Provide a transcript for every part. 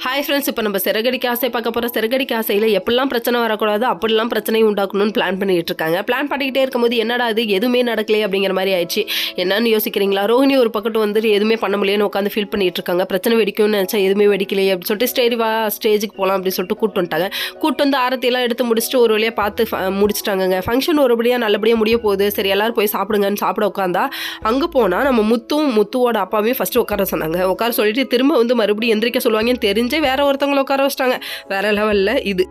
Hi friends, இப்போ நம்ம சிறகடிக்க ஆசை பார்க்க போகிற சிறகடிக்க ஆசையில் எப்படிலாம் பிரச்சனை வரக்கூடாது அப்படிலாம் பிரச்சனையும் உண்டாக்கணும்னு பிளான் பண்ணிகிட்டு இருக்காங்க. பிளான் பண்ணிக்கிட்டே இருக்கும்போது என்னடா அது எதுவுமே நடக்கலையே அப்படிங்கிற மாதிரி ஆயிடுச்சு. என்னன்னு யோசிக்கிறீங்களா? ரோஹிணி ஒரு பக்கத்து வந்துட்டு எதுவுமே பண்ண முடியலன்னு உட்காந்து ஃபீல் பண்ணிட்டு இருக்காங்க. பிரச்சனை வெடிக்கும்னு நினச்சா எதுவுமே வெடிக்கலையே அப்படின்னு சொல்லிட்டு ஸ்டேஜுக்கு போகலாம் அப்படின்னு சொல்லிட்டு கூட்டு வந்துட்டாங்க. கூட்டு வந்து ஆரத்தியெல்லாம் எடுத்து முடிச்சுட்டு ஒரு வழியாக பார்த்து முடிச்சிட்டாங்க. ஃபங்க்ஷன் ஒருபடியாக நல்லபடியாக முடிய போகுது. சரி எல்லாரும் போய் சாப்பிடுங்கன்னு சாப்பிட உட்காந்தா அங்கே போனால் நம்ம முத்துவோட அப்பாவையும் ஃபஸ்ட்டு உட்கார சொன்னாங்க. உட்கார சொல்லிட்டு திரும்ப வந்து மறுபடியும் எந்திரிக்க சொல்லுவாங்கன்னு தெரிஞ்சு வேற ஒருத்தவங்களை உட்கார வச்சிட்டாங்க. வேற லெவல்ல இது.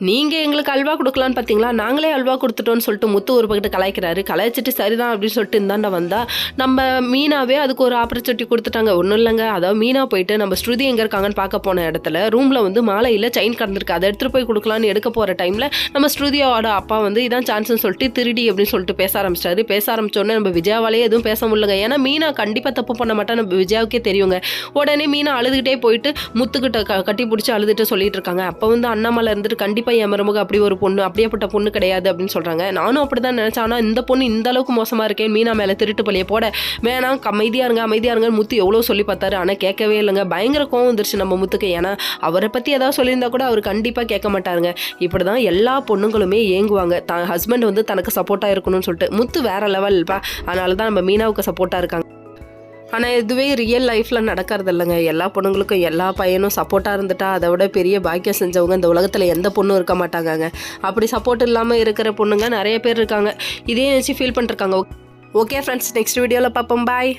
நீங்கள் எங்களுக்கு அல்வா கொடுக்கலான்னு பார்த்தீங்களா, நாங்களே அல்வா கொடுத்துட்டோன்னு சொல்லிட்டு முத்து ஒரு பக்கத்து கலாய்க்கிறாரு. கலாய்ச்சிட்டு சரிதான் அப்படின்னு சொல்லிட்டு இந்தாண்ட வந்தால் நம்ம மீனாவே அதுக்கு ஒரு ஆப்பர்ச்சுனிட்டி கொடுத்துட்டாங்க. ஒன்றும் இல்லைங்க, அதாவது மீனா போயிட்டு நம்ம ஸ்ருதி எங்கே இருக்காங்கன்னு பார்க்க போன இடத்துல ரூமில் வந்து மாலையில் செயின் கடந்திருக்கு. அதை எடுத்துகிட்டு போய் கொடுக்கலான்னு எடுக்க போகிற டைமில் நம்ம ஸ்ருதியோட அப்பா வந்து இதான் சான்ஸ்னு சொல்லிட்டு திருடி அப்படின்னு சொல்லிட்டு பேச ஆரம்பிச்சிட்டாரு. பேச ஆரம்பிச்சோடனே நம்ம விஜயாவாலே எதுவும் பேச முடியலங்க. ஏன்னா மீனா கண்டிப்பாக தப்பு பண்ண மாட்டா, நம்ம விஜயாவுக்கே தெரியுங்க. உடனே மீனா அழுதுகிட்டே போயிட்டு முத்துக்கிட்ட கட்டி பிடிச்சி அழுதுட்டு சொல்லிட்டு இருக்காங்க. அப்போ வந்து அண்ணாமலை இருந்துட்டு கண்டிப்பாக என் மருமக அப்படி ஒரு பொண்ணு, அப்படியேப்பட்ட பொண்ணு கிடையாது அப்படின்னு சொல்கிறாங்க. நானும் அப்படி தான் நினச்சேன். ஆனால் இந்த பொண்ணு இந்த அளவுக்கு மோசமாக இருக்கேன், மீனா மேலே திருட்டு பழிய போட வேணாம், அமைதியாக இருங்க முத்து எவ்வளோ சொல்லி பார்த்தாரு. ஆனால் கேட்கவே இல்லைங்க. பயங்கர கோவம் வந்துருச்சு நம்ம முத்துக்கு. ஏன்னா அவரை பற்றி ஏதாவது சொல்லியிருந்தா கூட அவர் கண்டிப்பாக கேட்க மாட்டாருங்க. இப்படி தான் எல்லா பொண்ணுங்களுமே ஏங்குவாங்க, தான் ஹஸ்பண்ட் வந்து தனக்கு சப்போர்ட்டாக இருக்கணும்னு சொல்லிட்டு. முத்து வேற லெவல்ப்பா. அதனால தான் நம்ம மீனாவுக்கு சப்போர்ட்டாக இருக்காங்க. ஆனால் இதுவே ரியல் லைஃப்பில் நடக்கிறது இல்லைங்க. எல்லா பொண்ணுங்களுக்கும் எல்லா பையனும் சப்போர்ட்டாக இருந்துட்டா அதை விட பெரிய பாக்கியம் செஞ்சவங்க இந்த உலகத்தில் எந்த பொண்ணும் இருக்க மாட்டாங்க. அப்படி சப்போர்ட் இல்லாமல் இருக்கிற பொண்ணுங்க நிறைய பேர் இருக்காங்க. இதே நினச்சி ஃபீல் பண்ணிருக்காங்க. ஓகே ஃப்ரெண்ட்ஸ், நெக்ஸ்ட் வீடியோவில் பார்ப்போம். பாய்.